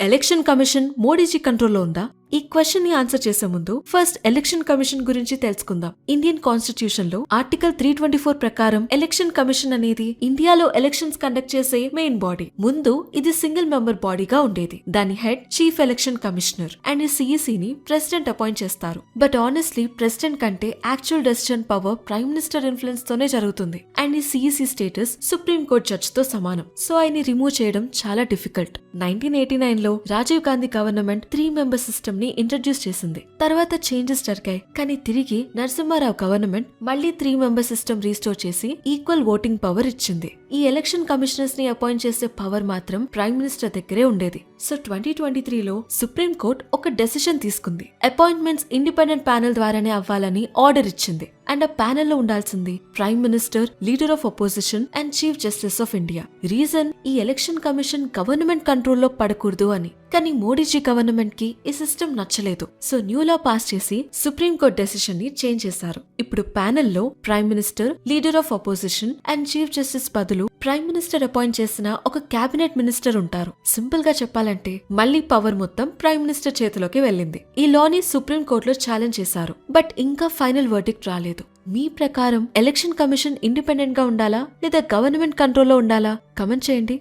Election commission Modiji కంట్రోల్లో ఉందా? ఈ క్వశ్చన్ ని ఆన్సర్ చేసే ముందు ఫస్ట్ ఎలక్షన్ కమిషన్ గురించి తెలుసుకుందాం. ఇండియన్ కాన్స్టిట్యూషన్ లో ఆర్టికల్ 324 ప్రకారం ఎలక్షన్ కమిషన్ అనేది ఇండియాలో ఎలక్షన్స్ కండక్ట్ చేసే మెయిన్ బాడీ. ముందు ఇది సింగిల్ మెంబర్ బాడీగా ఉండేది. దాని head chief election commissioner and ఈ సిఇసి ని ప్రెసిడెంట్ అపాయింట్ చేస్తారు. బట్ ఆనెస్ట్లీ ప్రెసిడెంట్ కంటే actual decision power prime minister influence తోనే జరుగుతుంది. అండ్ ఈ CEC status supreme court judge తో సమానం. సో ఆయన్ని రిమూవ్ చేయడం చాలా డిఫికల్ట్. 1989 లో Rajiv Gandhi government 3 member system ని ఇంట్రడ్యూస్ చేసింది. తర్వాత చేంజెస్ జరిగాయి. కానీ తిరిగి నరసింహారావు గవర్నమెంట్ మళ్లీ 3 మెంబర్ సిస్టమ్ రీస్టోర్ చేసి ఈక్వల్ ఓటింగ్ పవర్ ఇచ్చింది. ఈ ఎలక్షన్ కమిషనర్స్ ని అపాయింట్ చేసే పవర్ మాత్రం ప్రైమ్ మినిస్టర్ దగ్గరే ఉండేది. సో 2023లో సుప్రీం కోర్ట్ ఒక డెసిషన్ తీసుకుంది. అపాయింట్మెంట్స్ ఇండిపెండెంట్ ప్యానెల్ ద్వారానే అవ్వాలని ఆర్డర్ ఇచ్చింది. అండ్ ఆ ప్యానెల్ లో ఉండాల్సింది prime minister, leader of opposition and chief justice of India. Reason ఈ ఎలక్షన్ కమిషన్ గవర్నమెంట్ కంట్రోల్లో పడకూడదు అని. కానీ మోడీజీ గవర్నమెంట్ కి ఈ సిస్టమ్ నచ్చలేదు. సో న్యూ లా పాస్ చేసి సుప్రీం కోర్ట్ డెసిషన్ ని చేంజ్ చేశారు. ఇప్పుడు ప్యానెల్ లో prime minister, leader of opposition and chief justice బదులు ప్రైమ్ మినిస్టర్ అపాయింట్ చేసిన ఒక క్యాబినెట్ మినిస్టర్ ఉంటారు. సింపుల్ గా చెప్పాలంటే మళ్లీ పవర్ మొత్తం ప్రైమ్ మినిస్టర్ చేతిలోకి వెళ్ళింది. ఈ లాని సుప్రీం కోర్టులో ఛాలెంజ్ చేశారు. బట్ ఇంకా ఫైనల్ వర్డిక్ట్ రాలేదు. మీ ప్రకారం ఎలక్షన్ కమిషన్ ఇండిపెండెంట్ గా ఉండాలా లేదా గవర్నమెంట్ కంట్రోల్లో ఉండాలా? కమెంట్ చేయండి.